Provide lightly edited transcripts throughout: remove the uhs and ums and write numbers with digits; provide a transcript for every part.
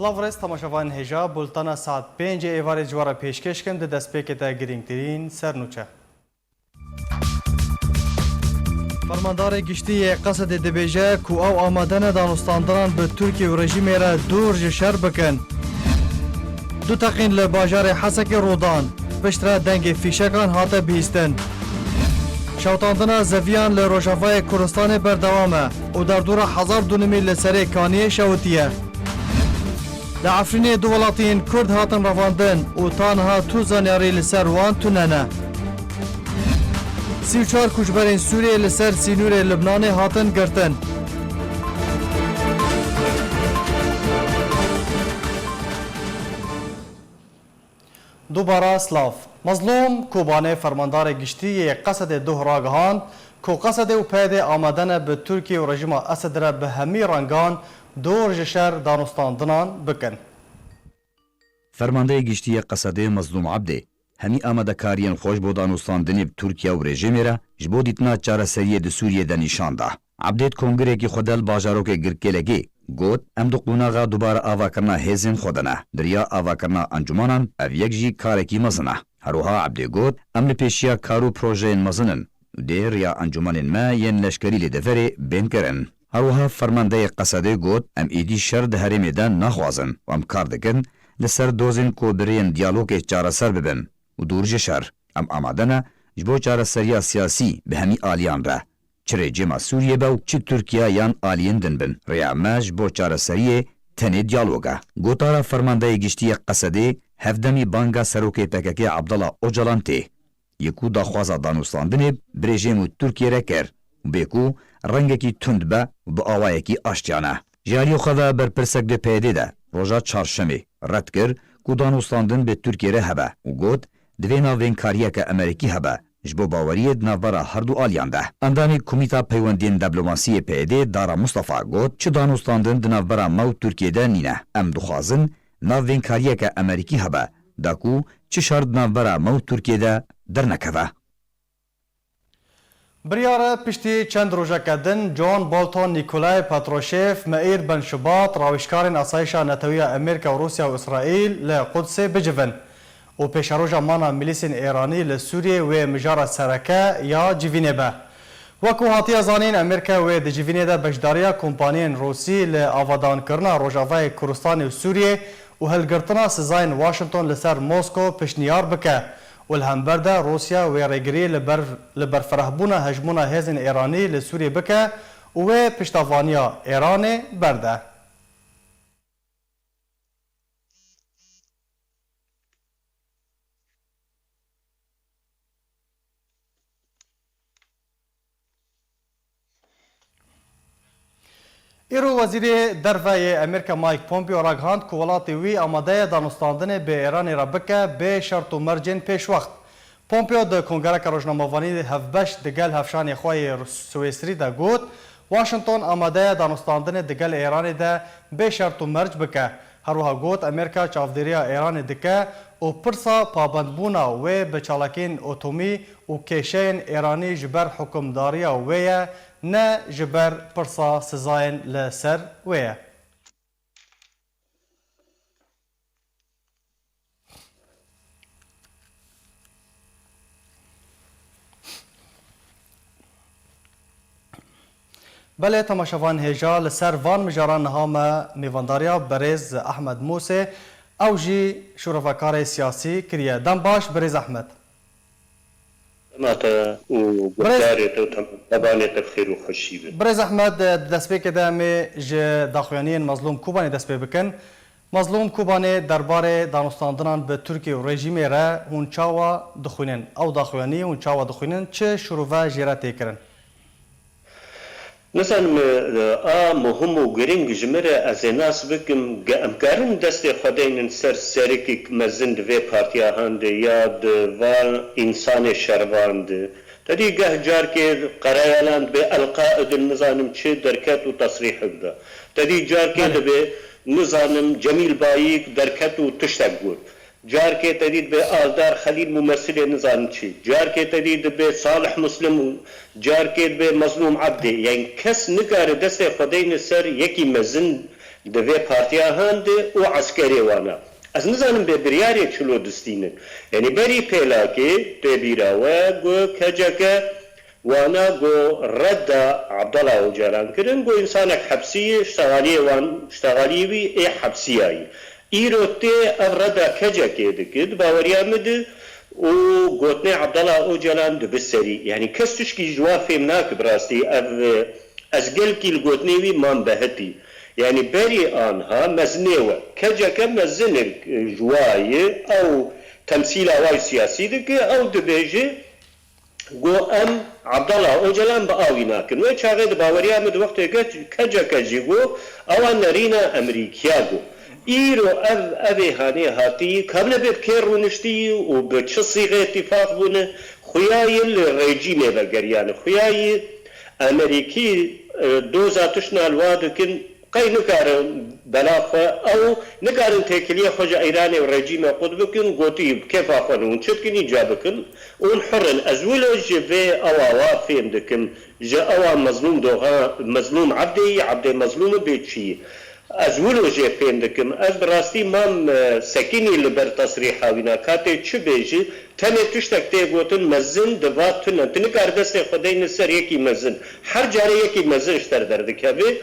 سلاورست تماشاوان هجا بولتانا ساعت 5 ایوار جوارا پیشکش کم ده دست پیکتا گرینگترین سرنوچه. فرماندار گشتی قصد دبیجه کو او آمدن دانستاندران به ترکیه و رژیم را دور جشر بکن. دو تقین لباجار حسک رودان پشترا دنگ فیشکان هاته بیستن. شوتاندنا زویان لروشافای کردستان بردوامه و در دور 1000 دونمی لسری کانیه شوتیه. لعفرین دولاتین کرد هاتن رواندن و تانها تو زانیاری لسر وان توننه. 34 کشبرین سوریه لسر سینور لبنان هاتن گرتن. دوباره سلاف مظلوم کوبانه فرماندار گشتی قصد دهراگهان کو قصد و پید آمدن به ترکیه و رژیم اسد را به همی رنگان دور جشر دانستاندنان بکن. فرمانده گشتی قصد مظلوم عبده همی آمده کارین خوش بو دانستاندنی به ترکیه و رژیم را جبو دیتنا چاره سریه ده سوریه ده نشان ده. عبدت کنگره که خودل باجارو که گرکلگی گوت ام دو قوناغا دوباره آوا کرنا هزین خودنه دریا آوا کرنا انجمانان او یک جی کارکی مزنه هروها عبده گوت ام لپیشیا کارو پروژه مزنن دیر یا انجمانین ما ین لشکری لدفره بین کرن هروها فرمانده قصده گوت ام ایدی شر ده هرمی دن نخوازن و ام کار دکن لسر دوزین کو برین دیالوگ چاره سر ببن و دورج شر ام آمادنه جبو چاره سریا سیاسی به همی آلیان را چره جمع سوریه باو چه ترکیه یان آلیین دن بن ریامج بو چاره سریه تنه دیالوگا گوتارا فرمانده گشتی قصده هفدمی بانگا سروک پکک عبدالله اوجلان ته یکو داخوازا دانوستاندنه برژیم ترکیه را کر بیکو رنگکی تند با با آوایکی آشتیانه جاریو خدا بر پرسک ده پیده ده روژا چارشمه رد کر کو دانوستاندن به ترکیه را هبه و گوت دوینا وین کاریه که امریکی هبه جبو باوری نوبرا هر دو آلیان ده. اندانی کمیتا پیوندین دیپلماسی پیده دارا مصطفی گوت چه دانوستاندن نوبرا مو ترکیه ده نینه. ام دخوازن نوین کاریه که امریکی هبه داکو چه شرد نوبرا مو ترکیه ده در نکوه. بریاره پشتی چند روزه کردن جان بولتون نیکولای پاتروشیف مئیر بن شباط راوشکارین آسایشا نتوی امریکا و روسیا و اسرائیل لقدس بجون. و پیشروجا مانا ملیسین ایرانی لسوریه و مجارة سرکه یا جیوینه به. وکو هاتیه زانین امریکا و ده جیوینه ده بشداریا کمپانین روسی لآوادان کرنا روژاوای کردستان و سوریه و هلگرتنا سزاین واشنطن لسر موسکو پشنیار بکه. و الهمبر ده روسیا و ریگری لبرفرهبونا هجمونا هزین ایرانی لسوریه بکه و پشتاوانیا ایران برده. ایرو وزیر دروی امریکا مایک پومپیو راگهاند که ولاتی وی آماده دانستاندن به ایران را بکه به شرط و مرجن پیش وقت. پومپیو ده کنگره که روزنامه‌وانی هفبش دگل هفشان خواه سویسری ده گوت واشنطن آماده دانستاندن دگل ایران ده به شرط و مرج بکه. هروها گوت امریکا چافدریا ایران دکه و پرسا پابندبونا و به چالاکین اتومی و کشین ایرانی جبر حکمداریا ویه نه جبر پرسا سزاین لسر ویه. بله تماشاوان هجا لسر وان مجاران نهام میوانداریا بریز احمد موسی او جی شورفکار سیاسی کریه. دم باش بریز احمد. ماتا و بردارت و تبانت بخیر و خوشی بید. بریز احمد دست بی که دامی جه داخویانین مظلوم کوبانی دست بی بکن. مظلوم کوبانی درباره دانستاندنان به ترکیه و رژیمی را هون چاوا دخوینن او داخویانی هون چاوا دخوینن چه شروع جیراتی کرن؟ مثلا مهم و گرینگ جمره از ناس بکم امکارن دست خداین سر سرکی مزند و پارتیا هند یا دوال انسان شرواند تدی گه جار که قرایلند به القائد النظام چه درکت و تصریح بده تدی جار که به نظام جمیل بایک درکت و تشتق بود جار که تدید به آلدار خلیل ممثل نظام چی جار که تدید به صالح مسلم جار که به مظلوم عبده یعنی کس نکار دست خداین سر یکی مزن دوی پارتیا هند و عسکری وانا از نزانم به بریاری چلو دستینن یعنی بری پیلاکی تبیراوه گو کجاکه وانا گو رد عبدالله اوجلان کرن گو انسانک حبسی اشتغالی وی ای حبسی آئی ایرو تی او رد کجاکه دکد باوریامد و گوتنه عبدالله اوجلان دبسری یعنی کس تشکی جواب فهم ناک براستی از گل کی الگوتنه وی من بهتی يعني بري آنها مزنيوة كجاكا مزن جواي أو تمثيل أواي سياسي دك أو دبيجي قو أم عبدالله أوجلان بآوي ناكن ويشاغد باوريا مد وقت كجاكا جيغو أو نرينا أمريكياغو إيرو أبي هاني هاتي كابل بكير ونشتي وبتش صيغة اتفاق بونه خياي الرجيم بقريان خياي أمريكي دوزاتشنا الوادكن قي نكارن بلاخة أو نكارن تكلية خجا إيراني ورجيم قد بكن قوتي كيف أخوانون شتكني جابكن ونحرن أزولو جفي أواوا فين دكن جا أوا مظلوم دوغا مظلوم عبدي مظلوم بيتشي أزولو جي فين دكن أز براستي مام سكيني لبر تصريحا وينا كاتي چه بيجي تنه تشتك تيغوتن مزن دواتن تنكار دست خدين سر يكي مزن هر جاري يكي مزن اشتر دردك هبه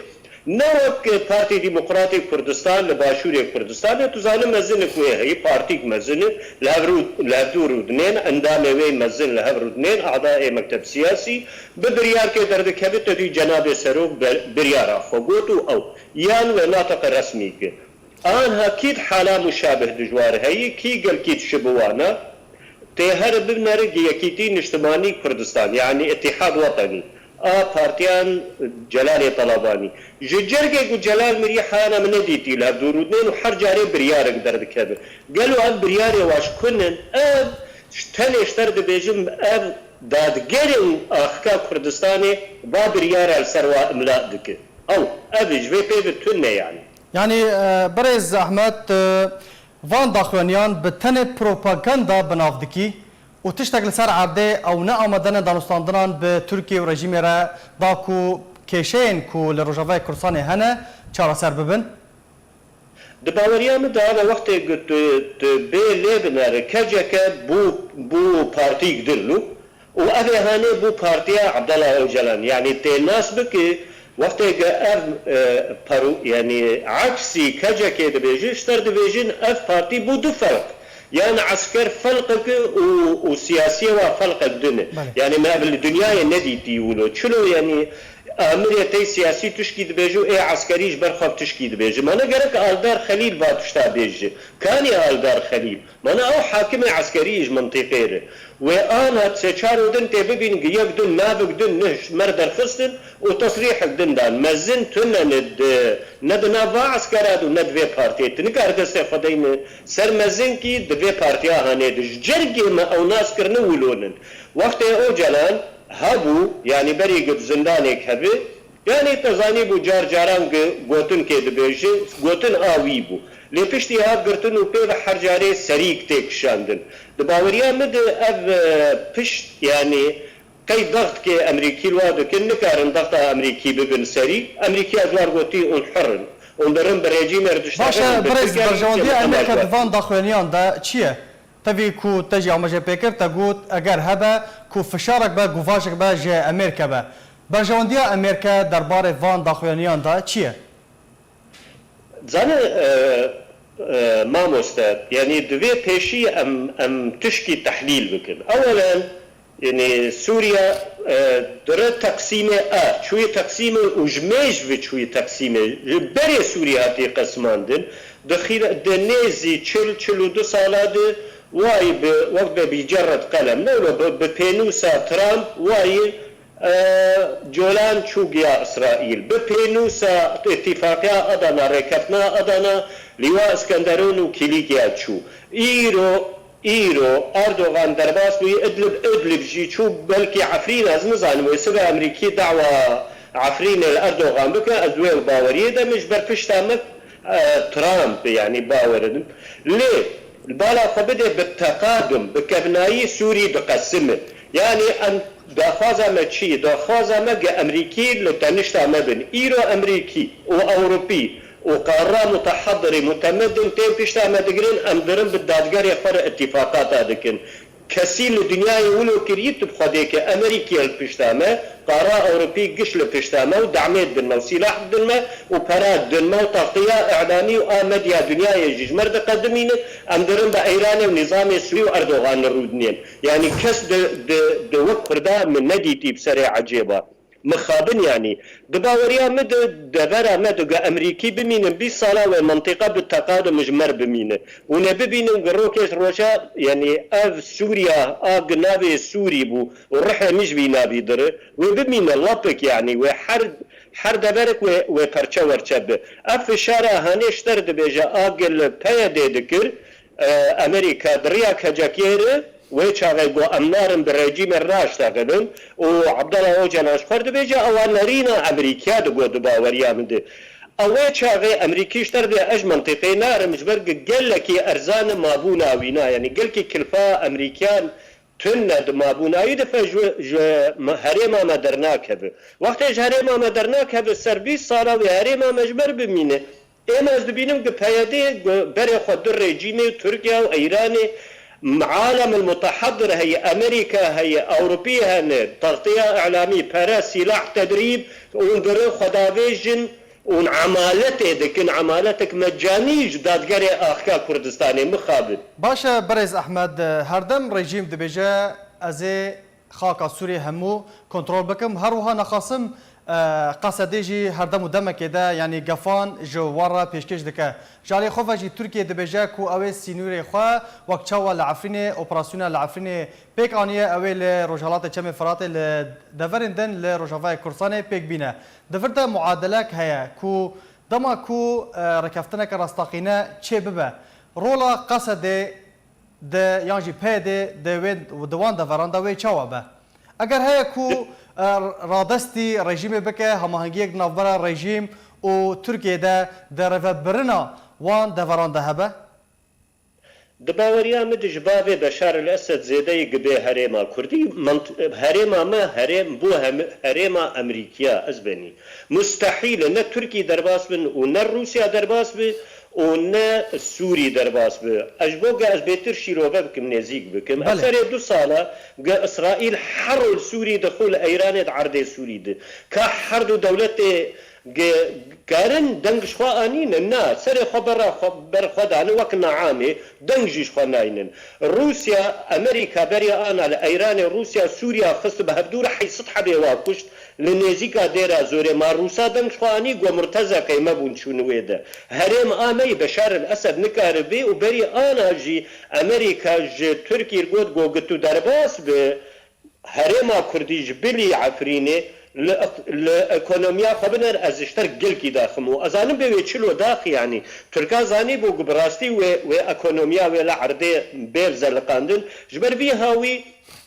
نوک پارتی دموکراتی کردستان لباشور کردستان تو زانم مزن کوه هی پارتی مزن لهدو رودنين اندام وی مزن لهدو رودنين اعضاء مكتب سياسي ببريار کے درد کبت دی جناب سروق بريار فوقوتو او يان و ناطق رسمي کے آنها كيد حالة مشابه دجوار هي كي قل كيد شبوانا تهر ببنرق يكيتين اجتماعي كردستان يعني اتحاد وطني پارتیان جلال طلبانی جرگه کو جلال مری حالا من دیتی له درودن و هر جاره بریارک درد کبه قالوا اب بریار واش کنن اب تنشتر د بيجم اب دادگرن اخکا کردستانی با بریار السروا املاء دک او اب جوی بتونه يعني برز احمد وان داخوانيان بتنه بروباغندا بنافدكي وتشتغل سر عرضه او نه آمدن دانستاندنان به ترکیه و رژیم را داکو کشین کو لروجاوای کردستان هنه چارا سر ببن؟ دباوریام دا وقت گت به لبنان کجک بو پارتی گدلو و اوه هانه بو پارتی عبدالله اوجلان يعني تناس بك وقت پرو يعني عكسي کجک دبیجی اشتر دبیجین اف پارتی بو دو فرق يعني عسكر فلقك وسياسية وفلق الدنيا يعني ما بالدنيا ندي تيولو شلو يعني عملية سياسي تشكي دبيجو اي عسكريش برخب تشكي دبيجو ما انا قرك آلدار خليل با تشتا بيجي كاني آلدار خليل ما انا او حاكم عسكريش منطقير وانا تسيشارو دن تببين قيق دن نابق دن نهش مردر خستن وتصريح دن دان مزن تنا ند نابا عسكرات وند في بارتيت نكار دسته خدين سر مزن كي دفي بارتيا هاني دج جرقي ما او ناس كرنو ولونن وقت او جلان هبو يعني بري قد زندانك هبي يعني تزاني بو جار جاران قوتن كي دبيجي قوتن آوي بو لي پشتی ها گرتن و پیو هر جاره سریک تک شاندن دباوریا مد اب پشت يعني كي ضغط كي امريكي الوادو كن نكارن ضغط امريكي ببن سري امريكي ازوار قوتي انحرن ونبرن بريجيم اردشتاقن باشا برز برجواندي امريكا دفان داخوانيان دا چیه؟ تبي كو تجي عمجه بيكر تقول اگر هبا كو فشارك با قفاشك با جي امريكا با برجوانديا امريكا دربار فان داخوانيان دا چیه؟ زانه ماموستا يعني دوی پیشی ام تشكي تحليل بكن اولا يعني سوريا دره تقسيم شوية تقسيم وجميج في شوية تقسيم بري سوريا هاتي قسماندن دنيزي چلو دو سالاد واي وقت بيجرد قلم نولو ببينوسا ترامب واي جولان چوگیا اسرائیل بپینوسا اتفاقیا ادانا رکتنا ادانا لیوا اسکندرون و کلیگیا چو ایرو اردوغان درباس بوی ادلب جی چو بلکی عفرین از نزانم ویسبه امریکی دعوه عفرین الاردوغان بکن ازوی باوریه دمش برپشتامک ترامب يعني باوردن ليه البالا فبدأ بالتقادم بكبناي سوري بقسمه يعني أن داخوازا ما چی داخوازا ما امریکی لتنشتا مبن ایرو امریکی و اوروپی وقاره متحضره متمدن تیم پیشتا مدگرین ام درن بالدادگار خور اتفاقات دکن کسی لدنیای ولو کریت بخوده که امریکی الپشتامه قاره اوروبی گش لپشتامه و دعمت دنما و سلاح دنما و پراد دنما و تغطیه اعلامی و آمدیا دنیای ججمر بقدمینه ام درن با ایران و نظام سوری و اردوغان رودنین یعنی کس دو کرده من ندیتی بسر عجیبه مخابن يعني دباوريا مد دبرا مد امريكي بمين 20 سنه والمنطقه بالتقادم مجمر بمين ونبي نقروكيش روشا يعني اف سوريا اجنبي سوري بو ورحله مش بينابي در وبمين لابك يعني حر دبرك وبرچا ورچب اف الشارع هنشتر دبيجا اجل بيد دكر امريكا دريا كجاكير ويشاغي بو امنارن بالرجيم الراش تاقلن وعبد الله اوجان اشخر دبيجا اوان نارينا امريكا دقو دباوريا من دي اويشاغي امريكيش تردي اج منطقي نار مجبرق قال لك ارزان مابونا وينا يعني قال لك كلفا امريكان تند مابونا يدفع هريما ما درناك هذا وقت هريما ما درناك هذا السربيس صار وهريما مجبر بمينه اما از دبينم قبايدي بري خد الرجيمي تركيا وايراني عالم المتحضر هي امريكا هي اوروبيه هن تغطيه اعلامي برا سلاح تدريب وندر خداويجن ونعمالته دكن عمالتك مجانيج دادگري اخكا كردستاني مخابل باشا برز احمد هردم رژیم دبيجا از خاك سوري همو كنترول بكم هروها نخاصم قصديجي هردم دمك ده يعني قفان جوارا پیشکش دکه جالي خوفا جي تركيا دبيجا كو اوي سينوري خوا وقتشوا لعفريني اوبراسيونال لعفريني بيك انيه اوي لروجالات چم فرات دفرندن لروجافاي كورساني بيك بينا دفرتا معادلك هيا كو دما كو ركفتنك راستاقينا چه ببه رولا قصد ده يانجي بيده دوان دفراندا وي چوا به اگر هيا كو رادستی رژیم بکه هماهنگی نوبر رژیم و ترکیه ده در برنا وان دوران هبه دباوريا مدج بابي بشار الاسد زيدي قبي هريما كردي هريما ما هريم بو هريما امريكيا ازبني مستحيل ان تركي درباس بن ون روسيا درباس بن ون سوري درباس بن اجبوغا از بيتر شيروبا بكم نزيك بكم اثر 2 ساله اسرائيل حر سوري دخول ايران عرض سوري ده كحرد دولته قارن دنگش خوا آنين نا سر خبر خدا أنا وقنا عامي دنگش خوا ناينن روسيا أمريكا بريا أنا لإيران روسيا سوريا خص بهدور حي سطح بيواكشت لنزيكا ديرا زوري ما روسا دنگش خوا آني قو مرتزا كي مبون شنوه ده هرم آمي بشار الأسد نكاربي وبري أنا جي أمريكا جي تركي رقود قو قتو درباس به هرما كردي جبلي عفريني الايكونوميا خبرنا ازشتر گلکی داخمو ازانم به چلو داخ يعني ترکا زاني بو براستي و ايكونوميا ولا عرضه بير زلقاندن جبر بي هاوي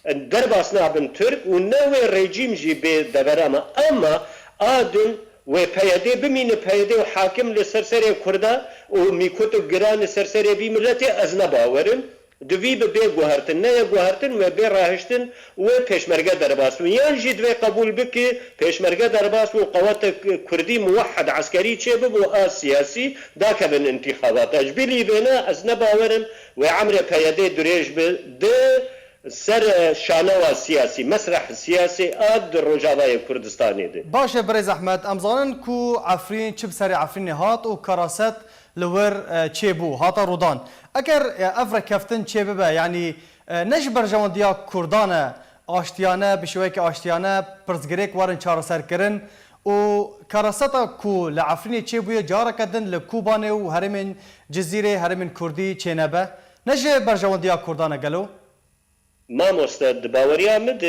درباسنا بن ترك ونوي ريجيم جي بي دبرما اما ادن و پیاده بمين پیاده حاكم لسرسري كردا و ميكوتو گران سرسري بي ملتي ازنا باورن دوی به گوهرتن نه گوهرتن و به راهشتن و پیشمرگه درباس و یان جد و قبول بکی پیشمرگه درباس و قوات کردی موحد عسکری چه بو سیاسی دا کبن انتخابات اجبلی بنا از نباورم و عمر پیاده دریج به ده سر شانوا سیاسی مسرح سیاسی اد رجاوای کردستانی ده باشه برز احمد امزانن کو عفرین چب سر عفرین هات و کراست لور چه بو هاتا رودان اگر افرا کفتن چه ببه یعنی نجبر جواندیا کردانه آشتیانه بشوی که آشتیانه پرزگریک وارن چار سر کرن و کاراستا کو لعفرین چه بوی جاره کدن لکوبانه و هرمین جزیره هرمین کردی چه نبه نجبر جواندیا کردانه گلو ما مستد باوريا مد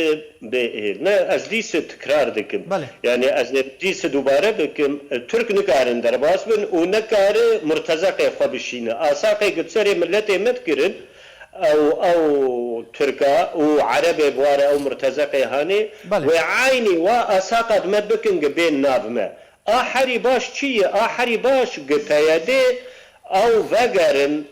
نه از دیس تکرار دکم يعني از دیس دوباره بکم ترک نکارن درباس بن و نکار مرتزق خبشینه آساقی گتسری ملت مد کرن او تركا وعربي بواره او مرتزق هاني وعيني واساقد مد بكن بين نافمه احري باش چي احري باش قتايدي او وگرن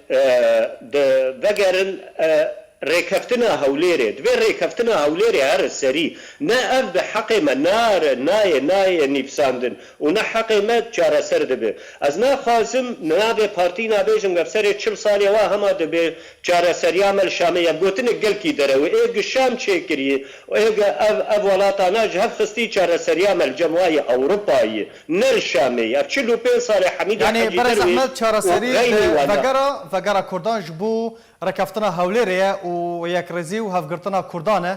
ڕێکەفتنە هەولێرێ دوێ ڕێکەفتنە هەولێرێ هەرە سەری نە ئەف بە حەقێمە نارە نایە نیپساندن و نە حەقێمە چارەسەر دەبێ ئەس ناخوازم نابێ پارتی نابێژم گەفسەرێ 40 ساڵێەوە هەما دەبێ چارەسەریامە شامەیە گوتنە گەلکی دەرەوە ئێگە شام چێکریە ئێگە ئەv وڵاتاناژ هەف خستی چارەسەریامە جەموای ئەوروپایی نەر شامەیە 45 ساڵێ حەمید بەرز ئەحمەد چارەسەری ڤەگەرە کوردان ji bo ڕێکەفتنە هەولێرەیە و یەکڕێزی و هەفگرتنە کوردانە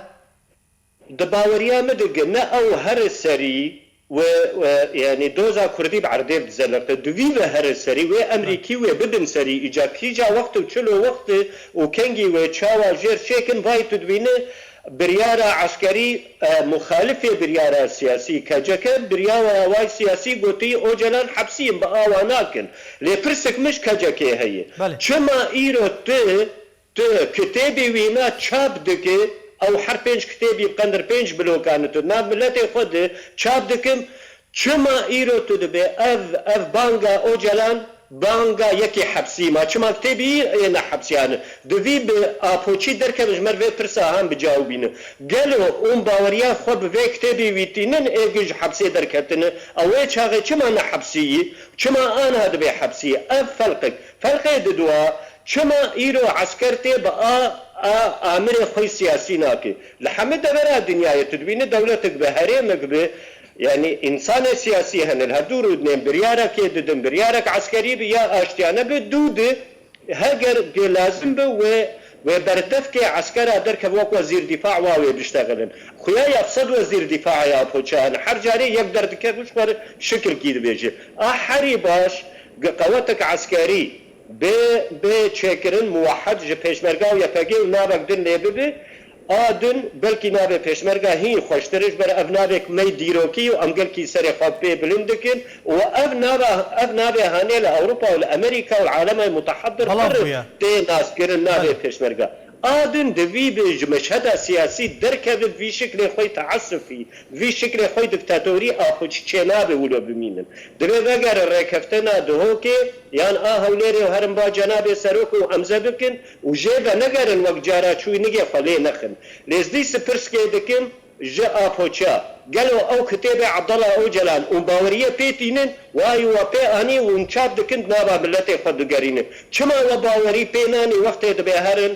دباوەریە مدگە نە ئەو هەرە سەری يعني دوزا كردي بعردي بزلقت دوي و هر سري و امريكي و بدن سري اجا كيجا وقت وچلو وقت وكنجي و تشاوا جير شيكن باي تدوينه بريارة عسكري مخالفة بريارة سياسي كجاكا بريارة واي سياسي قوتي اوجلان حبسيين بآواناكن لپرسك مش كجاكي هي چما ايرو ت كتابي وينا چاب دكي او هر 5 کتابی بقندر 5 بلوکانه تو ناو ملت خود چاپ دکم چما ایرو تو دبه اف بانگا اوجلان بانگا یکی حبسی ما چما کتابی اینا حبسیانه دوی به آپوچی درکمش مروی پرسا هم بجاوبینه گلو اون باوریا خود به کتابی ویتینن ایگج حبسی درکتنه اوه چاقه چما نه حبسی چما آنها دبه حبسی اف فرقه دوا چما ایرو عسکرتی با آمر خوی سیاسی ناکی لحمد دبرا دنیای تدوین دولتك بهرمك به يعني انسان سياسي هن الهدور ودنين بريارك يددن بريارك عسكري بيا اشتيانه بدود هاجر لازم به وبردفك عسكر درك وك وزير دفاع واوي بيشتغلن خويا يفسد وزير دفاع يا بوچان هر جاري يقدر دكش شكل كيد بيجي احري باش قوتك عسكري به چکرن موحد جه پیشمرگا و یپگی و نابک دن لیبه آدن بلکی نابه پیشمرگا هی خوشترش بر اف نابک می دیروکی و امگل کی سر خواب پی بلندکن و اف نابه هانه لأوروپا و لأمریکا و العالم متحضر پر تی ناس کرن نابه پیشمرگا آدن دوی به مشهد سیاسی درکه وی شکل خوی تعصفی وی شکل خوی دکتاتوری آخوچ چنابه ولو بمینن دوی وگر رکفتنا دهو که یان هولێری و هەرم با جەنابێ سەرۆک و ئەمزە بکن و ژێڤە نەگەرن وەک جارا چووی نگێ خەڵێ نەخن لێزدی سپرسکێ دکم ژە ئاپۆچا گەلۆ ئەو کتێبێ عەبدەڵا ئۆجەلان و باوەریە پێتینن وای وە پێ ئانی و چاپ دکن نابا ملەتێ خۆ دگەرینن چما وە باوەری پێنانی وەختێ دەبێ هەرن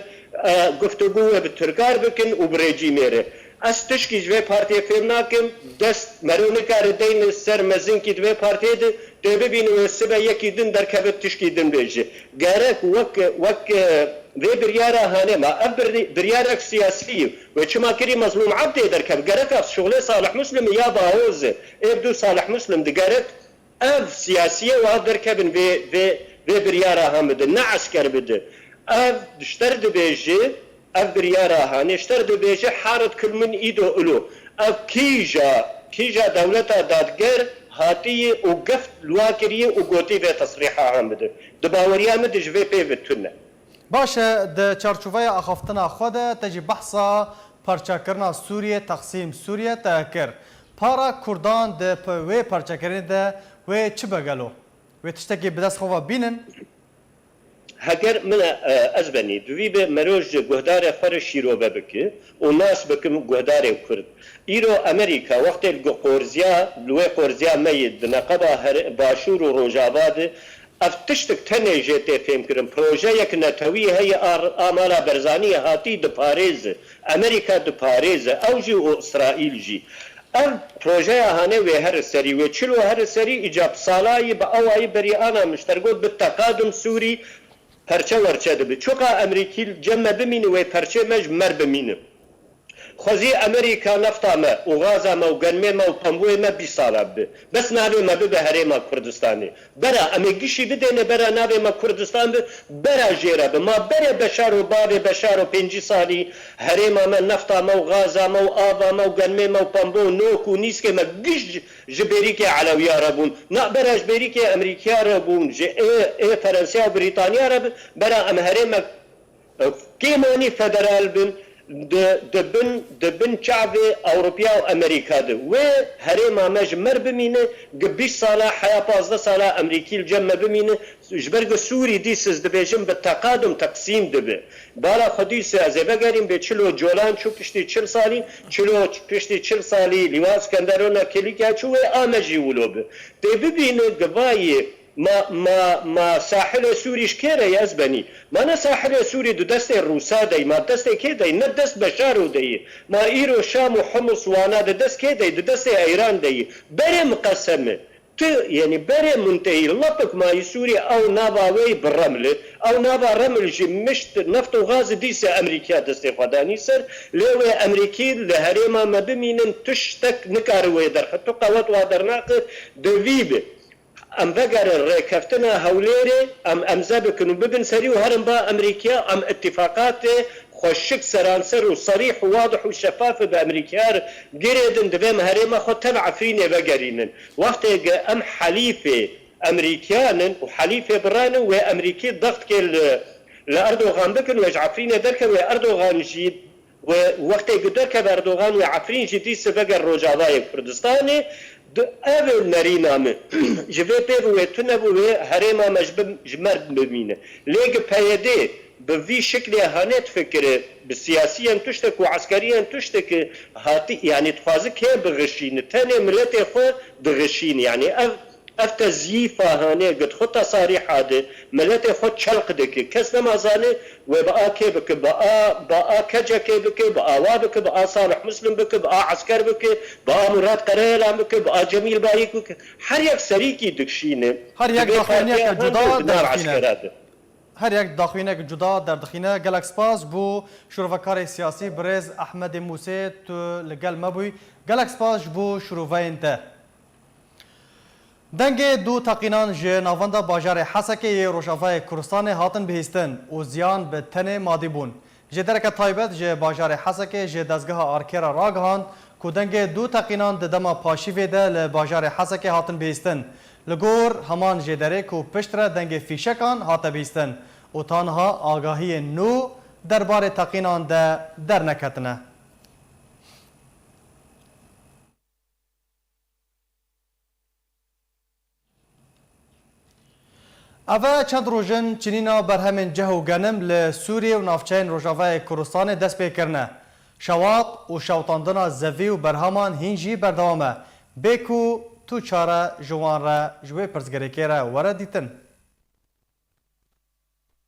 گفتگووە بە تورکار بکن و برێجی مێرە ئەس تشکی دوێ پارتیە فێم ناکەم دەست مەرۆنەکارە دەینە سەر مەزنکی دوێ پارتێ دێ ببینەوە سبە یەکی دن دەرکەبێت تشکی دن بێژێ گەرەک وەک vê biryara hane ma ev biryarek siyasî ve çimakirî mezlûm Abdê derkev gerek ev şoğlê Salih Muslim ya baoz ev du Salih Muslim digerek ev siyasiye wa derkevin vê biryara han bidin ne esker bidin ev dişter dibêje ev biryara hane şter dibêje haret kilmin îdo ulu ev kîja dewleta dadger hatiye û geft lwa kiriye û gotî vê tesrîha han bidin di baweriya min ji vê pê vitune باشه د چارچوبه اخافتنا خود تجی بحثا پرچاکرنا سوریه تقسیم سوریه تاکر پارا کردان د و پرچاکرنه ده و چه بگلو و تشتکی بدست خوا بینن هەگەر منە ئەزبەنی دوی بێ مەرۆژ گوهدارێ خۆرە شیرۆبە بکە و ناس بکەم گوهدارێ کورد ئیرۆ ئەمریکا وەختێک قۆرزیا لوێ قۆرزیا مەید بنەقەبا باشوور و ڕۆژاوادە ئەف تشتێک تەنێژێ تێ فێمکردن پرۆژەیەک نەتەوی هەیە ئامالا بەرزانیە هاتی دپارێزە ئەمریکا دپارێزە ئەوژی و ئیسرائیلژی ئەم پرۆژەیە هەنێ وێ هەر سەری وێ چلو هەر سەری ئیجاب ساڵایی بە ئەوایی بەریئانە مشتەرگۆت بتەقادم سووری پەرچە وەرچە دەبێت چۆقا ئەمریکی جەمە بمینە وێ پەرچێ مەژ مەر بمینە خوزی ئەمریکا نەفتامە و غازامە و گەنمێمە و پەمبوێمە 20 ساڵە بێ بەس ناوێمە ببە هەرێمە کوردستانی بەرە ئەمە گشتی بدێنە بەرە ناوێمە کوردستان بێ بەرە ژێرە بە ما بەرێ بەشار و بابێ بەشار و 5 ساڵی هەرێمەمە نەفتامە و غازامە و ئاوامە و گەنمێمە و پەمبۆ و نۆک و نیسکێمە گشت ji bêrîkê Elewiyara bûn bera ji bêrîkê Emerîkiyara bûn ji ê Ferensiya û Brîtanyara bin bera em herêmek kêmanî federal bin دبن شعب أوروبيا وأمريكا ده وهريما مجمر بمينه قبيش صالة حياة 15 صالة أمريكي الجمع بمينه جبرق سوري ديسز دبيجم بالتقادم تقسيم دبي بالا خديس أزيبا قارين بيتشلو جولان شو بشتي تشل صالي تشلو بشتي تشل صالي لواس كندرونا كليكا شو آمجي ولوب تبينه قباية ما ساحل سوري شكيرا يزبني ما أنا ساحل سوري دو دست روسا داي ما دست كيداي نه دست بشارو داي ما إيرو شام وحمص وانا دو دست كيداي دو دست إيران داي بري مقسمه يعني بري منتهي لطك ما يسوري او ناباوي بالرمل او نابا رمل جي مشت نفط وغاز ديسة امريكا دستفاداني سر لوي امريكي لهريما ما بمينن تشتك نكاروي در حتو قوات وادرناق دويبه ام بقر ركفتنا هوليري ام زابكن ببن سري وهرم با امريكا ام اتفاقات خوشك سرانسر وصريح وواضح وشفاف بامريكار قريدن دبيم هريما خو تبع فيني بقرينن وقت ام حليفه امريكان وحليفه بران وامريكي ضغط كل لاردوغان بكن ويجعفرين درك واردوغان جيد ووقت قدرك باردوغان وعفرين جديد سبقر روجاواي كردستاني اول نرينامه جبه بيبو تنبو هريما مجبم جمرد بمينه ليق بايدي بفي شكل هانت فكره بالسياسيا تشتك وعسكريا تشتك هاتي يعني تخازك هي بغشين تاني ملتي خو بغشين يعني اف تزييفا هاني قد خطة صريحة ده ملتي خو تشلق دك كسنا ما زاني وبقى كيبك بقى كجا كيبك بقى وابك بقى صالح مسلم بك بقى عسكر بك بقى مراد قريلا بك بقى جميل بايك بك هر يك سريكي دكشينه هر يك دخوينيك جدا دخينه هر یک داخوینه جدا در دخینه گلک سپاس بو شروفکار سیاسی برز احمد موسی تو لگل مبوی گلک سپاس بو شروفین ده دنگ دو تقینان جه ناونده باجار حسکه روشافای کردستان هاتن بهستن و زیان به تن مادی بون جه درک تایبت جه باجار حسکه جه دزگاه آرکیرا راگهان که دنگ دو تقینان ددما پاشیوه ده لباجار حسکه هاتن بهستن لگور همان جدره کو پشتره دنگ فیشکان هاته بیستن و تانها آگاهی نو درباره تقینان ده در نکتنه. اوه چند روژن چنینا برهمین جه و گنم لسوریه و نافچین روژاوه کردستان دست بکرنه. شواط و شوطاندنا زوی و برهمان هینجی بردوامه. بیکو تو چاره جوان را جوی پرزگریکی را وره دیتن.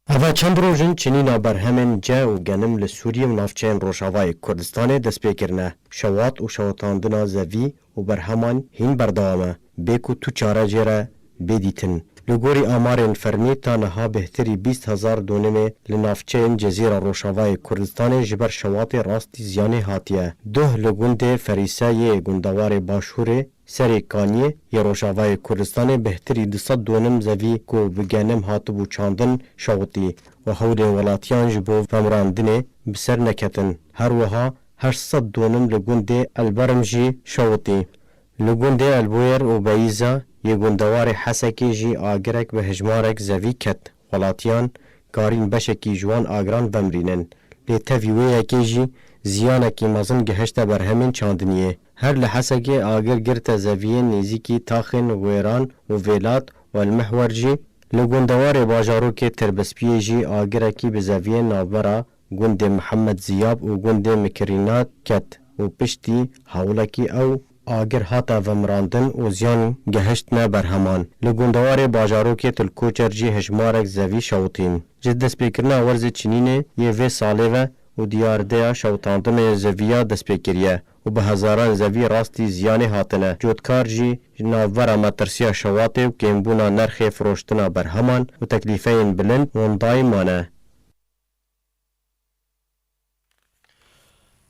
اوه چند روژن چنینا برهمین جه و گنم لسوریه و نافچین روژاوه کردستان دست بکرنه. شواط و شوطاندنا زوی و برهمان هین بردوامه. بیکو تو چاره جیره بدیتن. لگوری آمارین فرمی تانها بهتری 20,000 دونمه لنافچین جزیره روشاوای کردستان جبر شواط راستی زیانه هاتیه. ده لگونده فریسه یه گندوار باشوره سری کانیه یه روشاوای کردستان بهتری 200 دونم زوی کو بگنم هاتبو چاندن شوطی و حول ولاتیان جبو فمراندنه بسر نکتن. هر وها 800 دونم لگونده البرمجی شوطی. لگونده البویر و بیزا یه گندوار حسکی جی آگرک به هجمارک زوی کت ولاتیان کارین بشکی جوان آگران بمرینن لی تفیوه یکی جی زیانکی مزن گهشت برهمین چاندنیه هر لحسکی آگر گرت زویه نیزیکی تاخن ویران و ویلات و المحور جی لگندوار باجارو که تربسپیه جی آگرکی به زویه نابرا گند محمد زیاب و گند مکرینات کت و پشتی حولکی او آگر هاتا ومراندن و زیان گهشت نه برهمان لگندوار باجارو که تلکوچر جی هجمارک زوی شوطین جد دست بکرنا ورز چنینه یه وی ساله و دیارده شوطاندن زویا دست بکریه و به هزاران زوی راستی زیانه هاتنه جودکار جی ناورا مترسیا شواطه و کمبونا نرخ فروشتنا برهمان و تکلیفین بلند و اندای مانه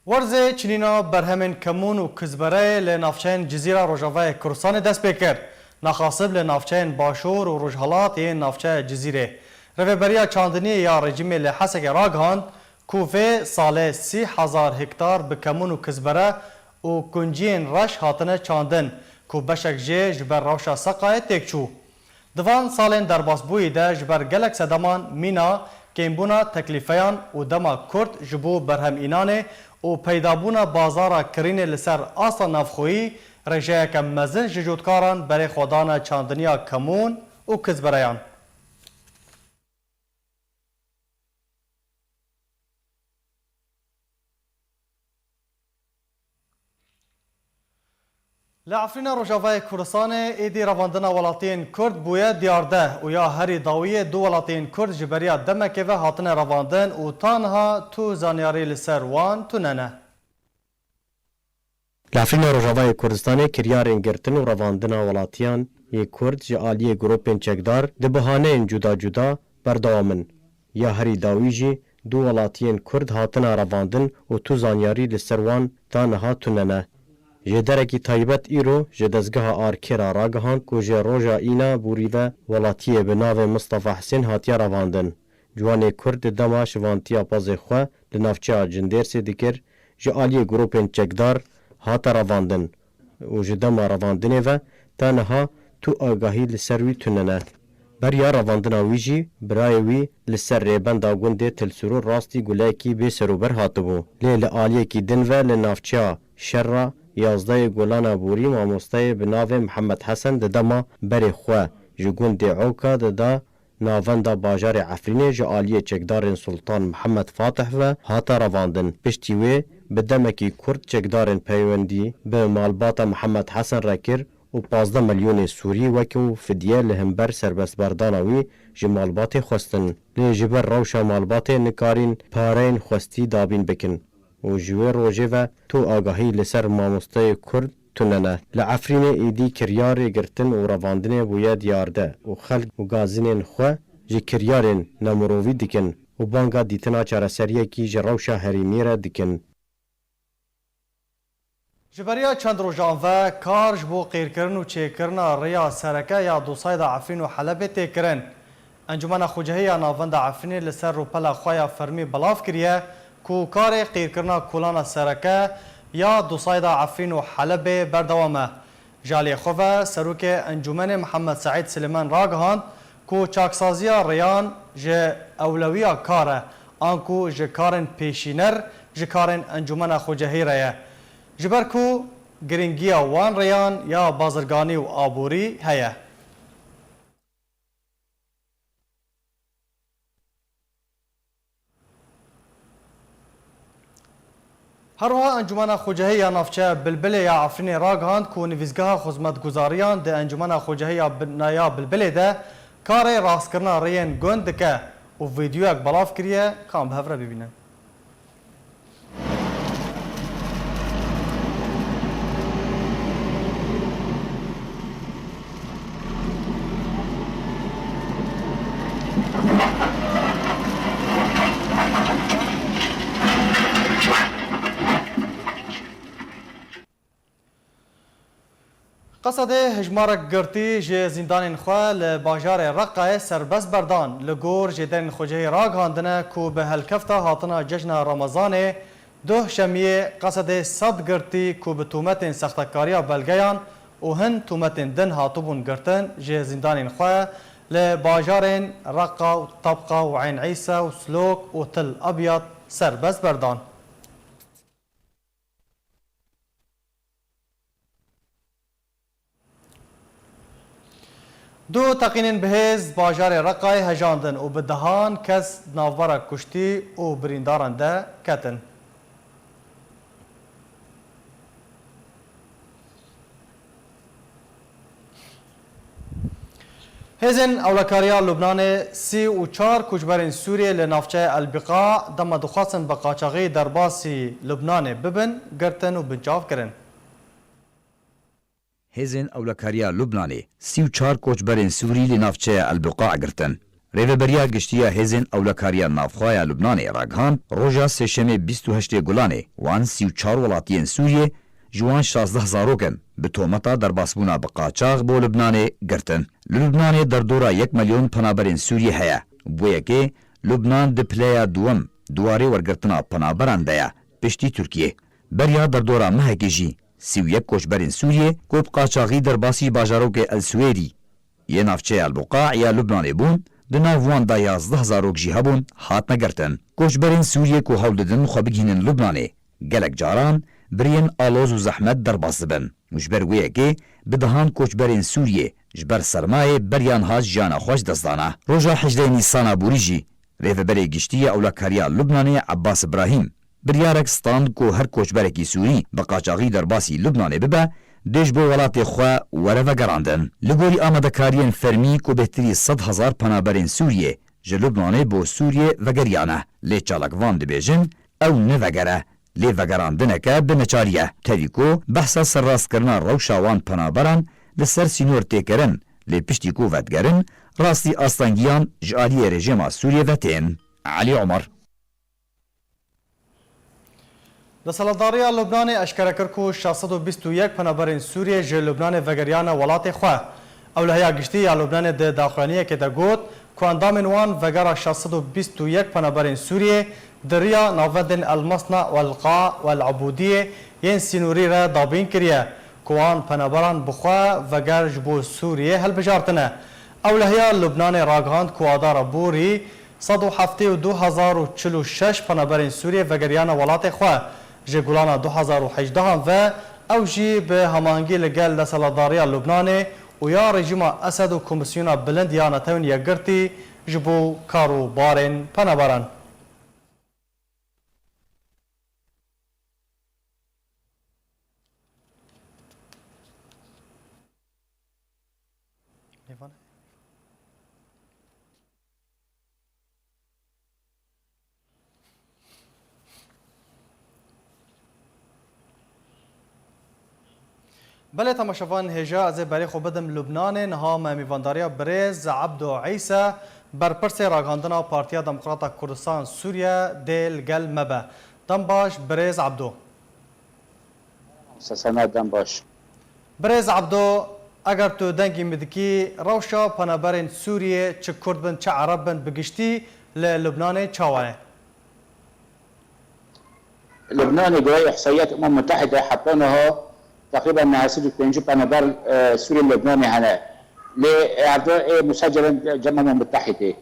ورزه چنینا برهمین کمون و کزبره لنافچین جزیره روژاوه کردستان دست بکر نخاصب لنافچین باشور و روژهالات این نافچه جزیره رویبریا چاندنی یا رژیم لحسک راگهاند کوفه ساله 30,000 هکتار به کمون و کزبره و کنجین رش هاتنه چاندن کو بشک جه جبر روشا سقای تکچو دوان سالین در باسبوی ده جبر گلک سدمان مینا کیمبونا تکلیفیان و دما کرد جبو برهم اینانه و پیدابونا بازارا کرینه لسر آسا نافخویی رجه که مزن ججودکاران برای خودانا چاندنیا کمون و کزبریان. لعفرین روجاوای کردستان ایدی رواندنا ولاتین کرد بویا دیارده و یا هری داویه دو ولاتین کرد جبریا دمکه و هاتن رواندن و تانها تو زانیاری لسر وان تو ننه. لعفرین روجاوای کردستان کریارین گرتن و رواندنا ولاتیان یک کرد جعالی گروپین چکدار ده بهانه جدا جدا بردوامن. یا هری داوی جی دو ولاتین کرد هاتن رواندن و تو زانیاری لسر وان تانها تو ننه. جدرکی تایبت ایرو جدزگاه آرکرا راگهان کو جه روژا اینا بوریوه ولاتیه به ناو مصطفی حسین هاتیا رواندن. جوان کرد دما شوانتیا پازه خواه لنافچه جندیر سی دکر جه آلی گروپین چکدار هاتا رواندن و جه دما رواندنه و تانها تو آگاهی لسروی تننه. بریا رواندنا ویجی برای وی لسر ریبند آگونده تلسرو راستی گولیکی بی سروبر هاتبو. لیل آلیه کی دن و لنافچه شر 11 گلان بوری ماموستای به ناو محمد حسن دما بری خو جگون دی عوکا دا ناوندا باجار عفرین جعالی چکدار سلطان محمد فاتح و هاتا رواندن پشتی وی به دمکی کرد چکدار پیوندی به مالبات محمد حسن رکر و 15 میلیون سوری وکو فدیه لهمبر سربست بردانوی جمالبات خواستن لجبر روشا مالبات نکارین پارین خواستی دابین بکن و جوه روژه و تو آگاهی لسر ماموستای کرد تننه. لعفرین ایدی کریار گرتن و رواندنه بویا دیارده و خلق و گازنین خواه جه کریارین نمرووی دکن و بانگا دیتنا چارسریه کی جروشا هریمیره دکن. جبریا چند روزان و کارج بو قیرکرن و چیکرن ریا سرکه یا دوساید عفرین و حلب تیکرن. انجمن خوجهی ناوند عفرین لسر رو پلا خواه فرمی بلاف کریه کو کار قیرکرنا کولان سرکه یا دوساید عفرین و حلب بردوامه. جالی خواه سروک انجمن محمد سعید سلیمان راگهاند کو چاکسازی ریان جه اولویا کاره آنکو جه کارن پیشینر جه کارن انجمن خوجهی ریه. جبر کو گرینگیا وان ریان یا بازرگانی و آبوری هیه. هروها انجمن خوجهی یا نافچه بلبل یا عفرین راگهاند کو نویزگاه خدمتگزاریان ده انجمن خوجهی یا بلبل ده کار راست کرنا ریان گند که و ویدیو اک بلاف کریه کام بهفره ببینن. قصد هجمارک گرتی جه زندان خواه لباجار رقه سربست بردان لگور جدن خوجه راگهاندنه کو به هلکفتا هاتنا جشن رمضان دو شمیه قصد صد گرتی کو به تومت سختکاریا بلگیان و هن تومت دن هاتبون گرتن جه زندان خواه لباجار رقه و طبقه و عین عیسى و سلوک و تل ابیض سربست بردان. دو تقینین بهز باجار رقای هجاندن و بدهان کس ناوبارا کشتی و برینداران ده کتن. هزن اولکاریا لبنان 34 کجبرین سوریه لنافچه البقاع دم دخواستن بقاچاقی درباسی لبنان ببن گرتن و بنجاف کرن. هزن اولکاریا لبنانی 34 کوچبرین سوری لنافچه البقاع گرتن. ریوبریا گشتیا هزن اولکاریا نافخواه لبنانی راگهان روژا سشم 28 گلانه وان 34 ولاتین سوریه جوان 16 زاروکن به تومتا در باسبونا بقاچاق بو لبنان گرتن. لبنان در دورا 1 میلیون پنابرین سوریه هیا. بویا که لبنان دپلیا دوم دواری ورگرتنا پنابران دیا پشتی ترکیه. بریا در دورا مهکی جی 31 کوچبرین سوریه کو قاچاقی در باسی باجاروک السویری یه نافچه البقاع یا لبنان بون di nav wan da 11 zarok jî hebûn hatine girtin. Koçberên Sûriyê ku hewl didin xwe bigihînin Lubnanê gelek caran biriyên aloz û zehmet derbas dibin. û ji ber wê yekê bi dihan koçberên Sûriyê ji ber sermayê beriyan hat jiyana xwe ji dest dana. Roja 18 Nîsana borî jî rêveberê giştî ya Ewlekariya Lubnanê Abbas İbrahîm biryarek stand ku her koçberekî Sûrî bi qaçaxî derbasî Lubnanê bibe dê ji bo welatê xwe were vegerandin. Li gorî amadekariyên fermî ku bêhtirî 100,000 penaberên Sûriyê ji Lubnanê bo Sûriyê vegeriyane. Lê çalakvan dibêjin ew nivegere. Lê vegerandineke bi neçariye. Tevî ku behsa serrastkirina rewşa wan penaberan li ser sînor têkirin lê piştî ku vedgerin rastî astangiyan ji aliyê rejima Sûriyê ve tên. Elî Omar. Desthilatdariya Lubnanê eşkere kir ku 621 penaberên Sûriyê ji Lubnanê vegeriyane welatê xwe. Ewleheya giştî ya Lubnanê di daxuyaniyekê de got ku endamên wan vegera 621 penaberên Sûriyê di riya navbendên Elmasna û Elqa û Elabûdiyê yên sînorî re dabîn kiriye ku wan penaberan bi xwe veger ji bo Sûriyê helbijartine. Ewleheya Lubnanê ragihand ku adara borî 172,046 penaberên Sûriyê vegeriyane welatê xwe. Ji gulana 2018 ve ew jî bi hemangî li gel desthilatdariya Lubnanê û ya rejima Esed û Komisyona Bilind ya Netewên Yekgirtî ji bo karûbarên penaberan. بله تماشاوان هجا از برای خو بدم لبنان نها میوانداریا برز عبدو عیسی برپرس راگاندنا پارتیا دموکراتا کردستان سوریه دل گل مبه دم باش برز عبدو سسنا دم باش برز عبدو اگر تو دنگی مدکی روشا پنابرین سوریه چه کرد بن چه عرب بن بگشتی للبنان چاوانه لبنان جاي احصائيات الامم المتحده حطيناها تقريبا انها 56 بنابر سوري اللبناني هنا لاعضاء مسجلا جمع الامم المتحده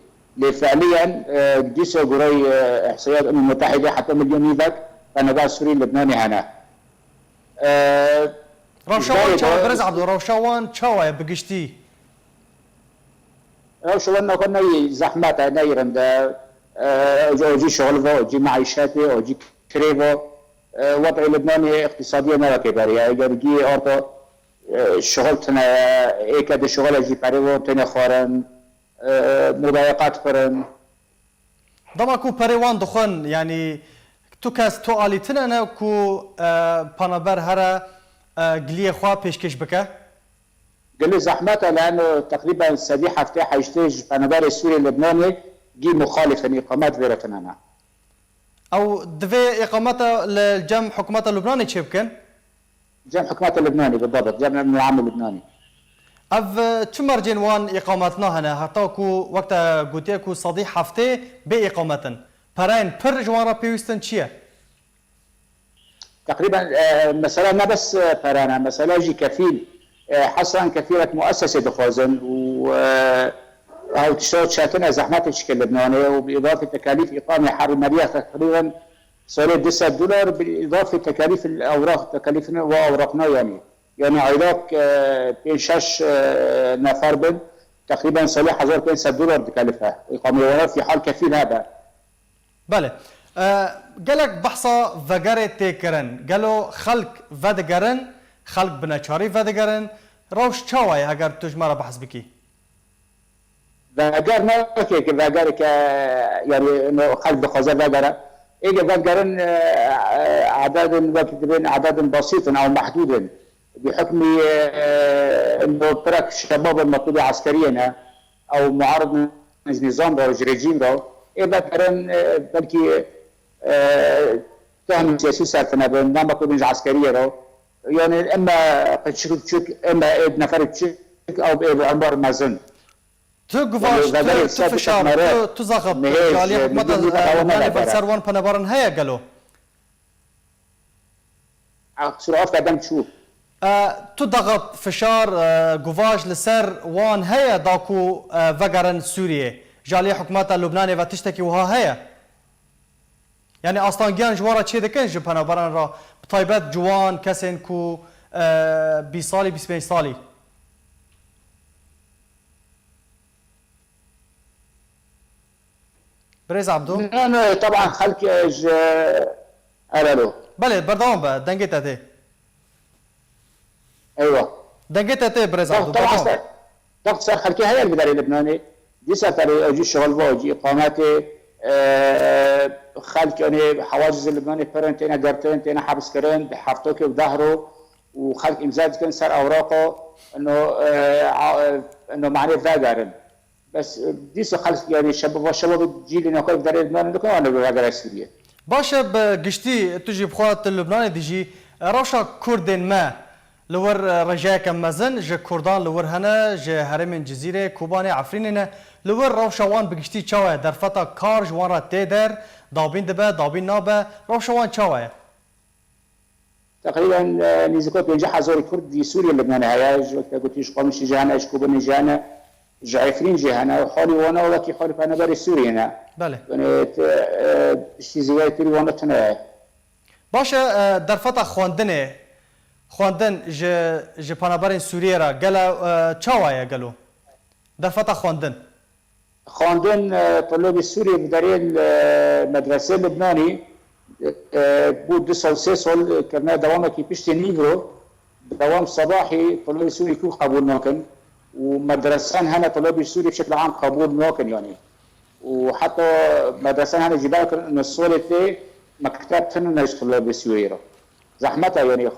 فعليا جيسو جراي احصائيات الامم المتحده حتى مليون يفك بنابر سوري اللبناني هنا روشاوان چاوه برز عبدو روشاوان چاوه بگشتی روشاوان كنا زحمات نايرن ده اوجي شغل اوجي معيشاتي اوجي كريفو وضع لبناني اقتصاديا ما كبير يعني جي أرض شغلتنا كده شغل جي بريو تنا خارن مضايقات خارن دما كو بريوان دخن يعني تو كاس تو آليتنا أنا كو بانابر هرا قليه خوا بيشكش بكا قال زحمته لأنه تقريبا سبيحة فتح يشتاج بانابر السوري اللبناني جي مخالفا إقامات فيرتنا او دفي اقامته للجمع حكومات اللبناني تشيب كان جمع حكومات اللبناني بالضبط جمع من العام اللبناني اف تشمر جنوان اقامتنا هنا حتى كو وقت قوتيكو صديح هفته باقامه براين بر جوارا بيوستن تشيه تقريبا مسألة ما بس برانا مسألة جي كفيل حصرا كفيلة مؤسسة دخوزن و أو تشتغل شاتنا زحمات الشكل اللبناني وبإضافة تكاليف إقامة حرمانية تقريبا صارت $9 بالإضافة تكاليف الأوراق تكاليفنا وأوراقنا يعني علاق بين 6 نفر بن تقريبا صالح $1,500 تكلفها إقامة في حال كفيل هذا. بله قالك بحثا فجرة تكرن قالوا خلق فدجرن خلق بنشاري فدجرن روش شواي هجر تجمرة بحث بكي. فاجر ما كيك فاجر ك يعني انه خلف بخزر فاجر اجى فاجرن اعداد بسيط او محدود بحكم انه ترك شباب المطلوب عسكريا او معارض من النظام او الرجيم ده فاجرن بلكي تهم سياسي سالتنا بنظام مطلوب عسكريه يعني اما تشك اما نفر تشك او بعمر مازن تقفاش تفشار تزاخب جالية حكومة لبنان بنسروان بنبارن هيا قالوا سرعات قدم تشوف تضغط فشار قفاش لسر وان هيا داكو فقرن سوريا جالي حكومات لبنان و تشتكي وها هي يعني أستانجيان جوارا چه دكن جبهنا بران را بطيبات جوان كسن كو 20 سالي 25 سالي بريز عبدو أنا طبعا خلق أرالو بله بردوام با دنگت اته أيوة دنگت اته بريز عبدو طبعا ضغط صار خلقي هي المداري اللبناني دي ساتر أجي شغل واجي إقاماتي خلق يعني حواجز اللبناني فرنتين قرتين تين حبس كرين بحفتوك وظهره وخلق إمزاج كان صار أوراقه إنه معني ذاقرن بس ديسو خلق يعني الشباب الجيل اللي نقول بدار لبنان اللي كانوا بهاجر سوريا باشا بقشتي تجي بخوات لبنان ديجي روشا كردين ما لور رجاء كمازن جا كردان لور هنا جا هرم الجزيرة كوباني عفريننا لور روشا وان بقشتي تشاوه در فتا كار جوان را تيدر دابين دبا دابين نابا روشا وان تشاوه تقريبا نيزكوت بينجح زور كرد دي سوريا لبنان هياج وقت قلت ليش قامش جانا ايش كوباني جانا جعفرين جهنا وحالي وانا وكي حالي فانا بري سوريا بله يعني شي زيادة وانا تنا باشا در فتا خواندن ج پانابرین سوریه را گلا چاوایه گلو در فتا خواندن طلاب سوريا بداري المدرسة اللبناني بود 2 سال 3 سال كنا دوامه كي بيشتي نيجرو دوام صباحي طلاب سوري كو قبول ناكن ومدرسان هنا طلاب السوري بشكل عام قبول ناكن يعني وحتى مدرسان هنا جبال انه الصولتي مكتب تنش طلاب السوري زحمتها يعني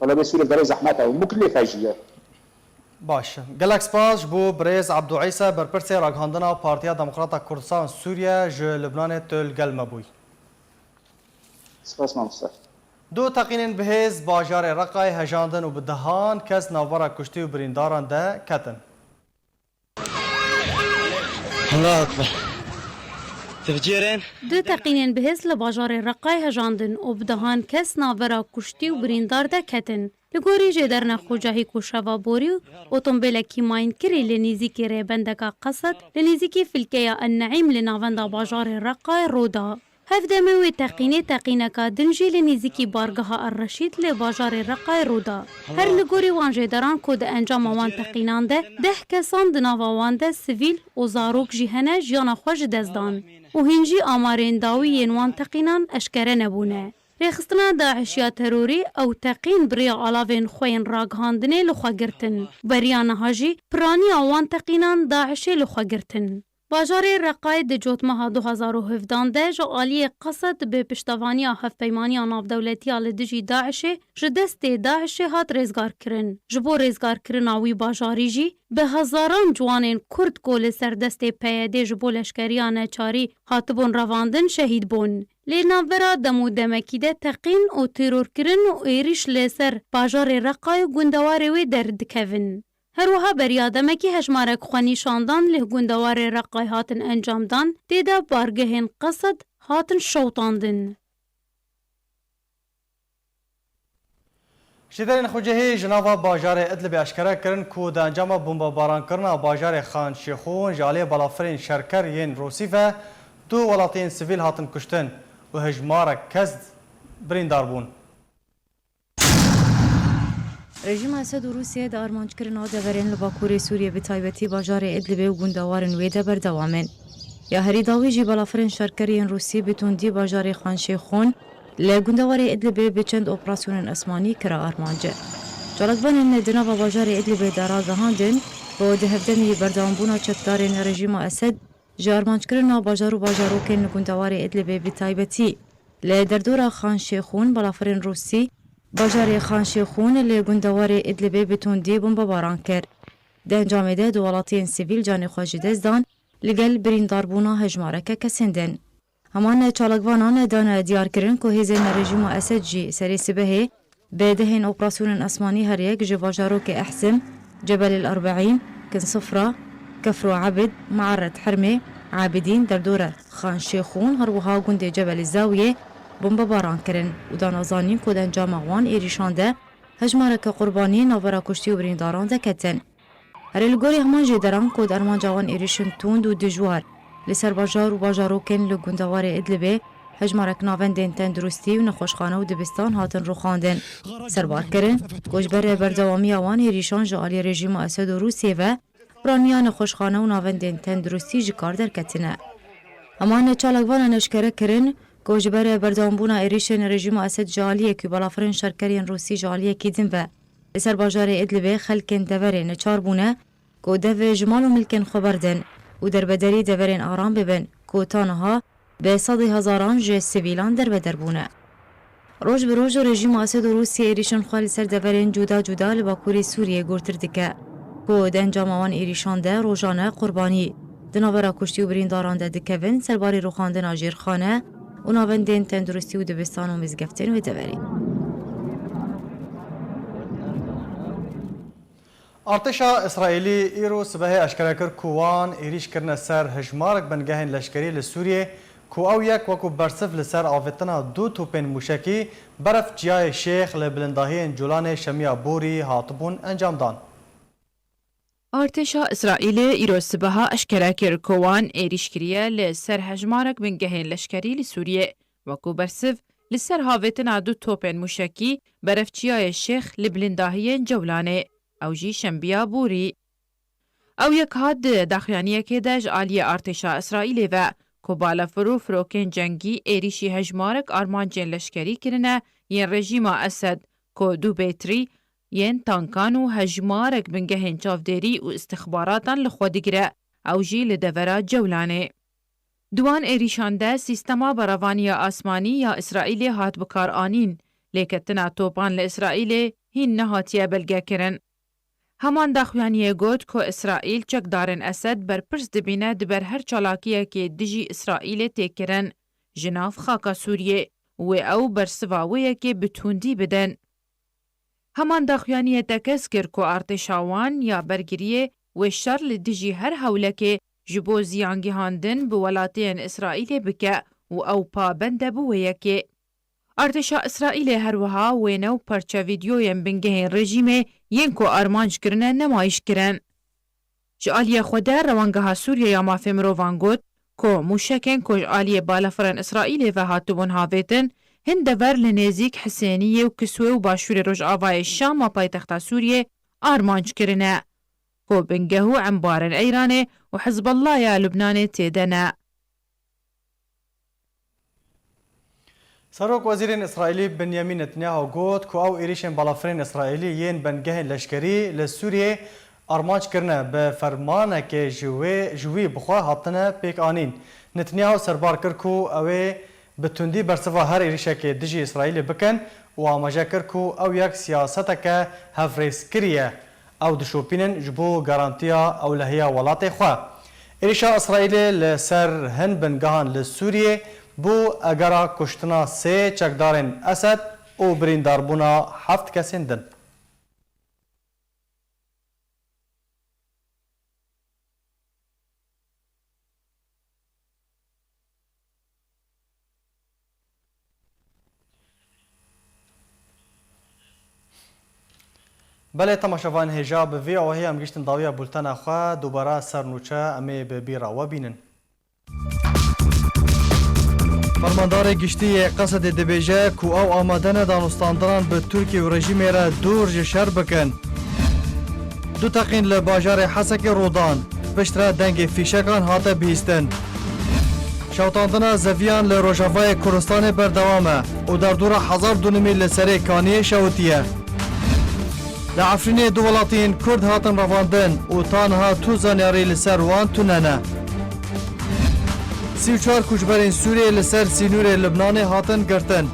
طلاب السوري بداري زحمتها ومكلفه جدا باشه گلکس پاس بو بريز عبدو عيسى برپرسي راگهاندنا پارتیا دموکراتا کردستان سوریا ج لبنان تل گلم بوی سپاس مامسر دو تقینن بهز باجار رقای هجاندن و بدهان کس ناورا کشتی و برینداران ده کتن الله اکبر تفجيرين دو تقینن بهز لباجار رقای هجاندن و بدهان کس ناورا کشتی و بریندار ده کتن لگوری جدرنا خوجاهی کو شوا بوری اوتومبیل کی ماین کری لنیزی کی ریبندکا قصد لنیزی کی فلکیا النعیم لناوندا باجار رقای رودا هفدموی تقینه دنجی لنیزی کی بارگاه الرشید لباجار رقای رودا هر لگوری وان جدران کود انجام وان تقینان ده 10 کسان دناوا وان ده سیویل و زاروک جهنه جیانا خوش دزدان و هنجی آمارین داوی وان تقینان اشکره نبونه رخصتنا داعشیا تروری او تقین بریا علاوین خوین راگهاندنه لخوا گرتن بریان هاجی پرانی آوان تقینان داعشی لخوا گرتن باجار رقای د جوتمها 2017 ده جو آلی قصد به پشتوانی هف پیمانی ناف دولتی آل دجی داعش جدست داعش هات رزگار کرن جبو رزگار کرن آوی باجاری جی به هزاران جوانین کرد گول سردست پیاده جبو لشکریان چاری هاتبون رواندن شهید بون لناورا دمو دمکی ده تقین و تیرور کرن و ایریش لسر باجار رقای گندوار وی درد کون هروها بریادمکی هجمارک خوانی شاندان له گندوار رقای هاتن انجام دان دیده بارگهین قصد هاتن شوطاندن شدرین خوجهی جناوا باجار ادلب اشکره کرن کو د انجام بمباران کرنا باجار خان شیخون جالی بلافرین شرکر ین روسی و دو ولاتین سیویل هاتن کشتن و هجمارک کز بریندار بون رژیم اسد و روسیه د آرمانجکردنا دورین لباکوری سوریه به تایبەتی باجار ادلب و گوندەوارن وێ دە بەردەوامن یا هەری داویژی بەلافرین شەرکەریان روسی به توندی باجاری خانشێخۆن لە گوندەواری ادلب به چەند ئۆپراسیۆنên ئەسمانی کرا ئارمانجە جاڵەتبانên نێدناوە باجاری ادلب دا ڕاگەهاندن بۆ دەهەفتنی بەردەوامبوونا چەکدارên رژیما ئەسد ji armanckirina bajar û bajarokên li gundewara Idlibê bi taybetî li derdora Xanşêxûn balafirên Rûsî bajarê Xanşêxûn li gundewarê Idlibê bi tundî bombebaran kir. Di encamê de du welatiyên sivîl canê xwe ji dest dan li gel birîndarbûna hejmareke kesên din. Heman çalakvanan dane diyarkirin ku hêzên rejîma Esed jî serê sibehê bi dehên operasyonên esmanî her yek ji bajarokê Ehsim, Cebelîl Erbeîn, Kinsifra, كفر عبد معرة حرمة عابدين دردورة خان شيخون هروها گوندê Cebelî Zawiyê bombebaran kirin û danazanîn ku dencama wan êrîşan de hejmareke qurbanî navbera kuştî û birîndaran de ketin. هر الگوری همان جدران کو درمان جوان ایریشن توند و دجوار لسر باجار و باجاروکن لگوندوار ادلبه هجمارک ناوندین تندرستی و نخوشخانه و دبستان هاتن رو خواندن. سربار کرن گوشبر بردوامی آوان ایریشان جالی رژیم اسد و روسیه و برانیان نخوشخانه و ناوندین تندرستی جکار درکتنه. امان چالکوان نشکره کرن گوشبر بردوامبونا ایریشن رژیم اسد جالیه که بلافرین شرکرین روسی جالیه کیدن و لسر باجار ادلبه خلکن دورین چار بونه کو دو جمال و ملکن خبردن و در بدری دورین آرام ببن کو تانها به صد هزاران جه سیویلان در بدر بونه. روز به روز رژیم اسد و روسیه ایریشان خالی سر دورین جدا جدا لباکوری سوریه گرتر دکه کو دنجام آوان ایریشان ده روزانه قربانی دناورا کشتی و برینداران ده دکوین سرباری روخاندن آجیرخانه و ناوندین تندرستی و دبستان و مزگفتن و دوری. ارتشا اسرائیلی ایرو سبه اشکره کر کوان ایریش کرنه سر هجمارک بنگهن لشکری لسوریه کو او یک وکو برسف لسر آفتنا دو توپین موشکی برف جیای شیخ لبلنداهی جولان شمیا بوری هاتبون انجام دان. ارتشا اسرائیل ایرو سبه اشکره کر کوان ایریش کریه لسر هجمارک بنگهن لشکری لسوریه وکو برسف لسر آفتنا دو توپین موشکی برف جیای شیخ لبلنداهی جولانه او جی شنبیا بوری. او یک هاد داخلانیه که داج آلی ارتشا اسرائیل و کوبالا فروکن جنگی ایریشی هجمارک آرمان جن لشکری کرنه ین رژیم اسد کو دو بیتری ین تانکان و هجمارک بنگهن چافدری و استخباراتان لخودگره او جی لدورا جولانه. دوان ایریشانده سیستما براوانی آسمانی یا اسرائیل هات بکار آنین لیکتنا توپان لاسرائیل هین نهاتیه بلگه کرن. همان داخوانیه گوت که اسرائیل چک دارن اسد بر پرس دبینه دبر هر چالاکیه که دجی اسرائیل تکرن جناف خاکا سوریه و او بر سواویه که بتوندی بدن. همان داخوانیه تکس کر که ارتشاوان یا برگریه و شر لدجی هر حوله که جبو زیانگی هاندن بولاتین اسرائیل بکه و او پابنده بویه که ارتشا اسرائیل هر وها و نو پرچه ویدیویم بنگهن رژیم ین کو آرمانج کرنه نمایش کرن. جالیه خوده روانگه سوریه یا مافی مروان گوت که موشکن که جالیه بالافرن اسرائیل و هاتبون هاویتن هند دور لنزیک حسینیه و کسوه و باشور روش آوای شام و پایتخت سوریه آرمانج کرنه که بنگهو عمبارن ایرانه و حزب الله یا لبنان تیدنه. سروک وزیر اسرائیلی بنیامین نتانیاهو گوت که او ایریشن بالافرین اسرائیلی ین بنگهن لشکری لسوریه آرمانج کرنه به فرمانه که جوی بخواه هاتنه پیک آنین. نتانیاهو سربار کر که اوه بتوندی برسوا هر ایریشه که دجی اسرائیلی بکن و آماجه کر که او یک سیاسته که هفریس کریه او دشوپینن جبو گارانتیا او لحیه ولات خواه. ایریشه اسرائیلی لسر هن بنگهن لسوریه بو اگرا کشتنا سه چکدارن اسد و برینداربونا 7 کسین دن. بله تماشاوان هجا به وی او هی ام گشتن داویا بولتن خواه دوباره سرنوچه امی به بیرا و بینن. فرماندار گشتی قصد دبیجه کو او آمدن دانستاندران به ترکیه و رژیم را دور جشر بکن. دو تقین لباجار حسک رودان پشتر دنگ فیشکان هاته بیستن. شوتاندن زویان لروجاوای کردستان بردوامه و در دور 1000 دونمی لسری کانیه شوتیه. لعفرین دو ولاتین کرد هاتن رواندن و تانها تو زانیاری لسر وان توننه. 34 کوچبرین سوریه لسر سینور لبنان هاتن گرتن.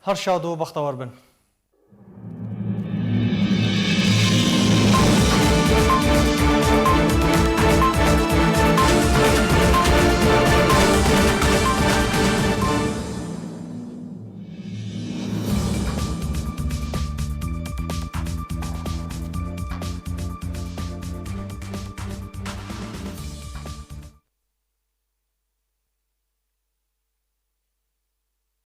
هر شاد و بختور بن.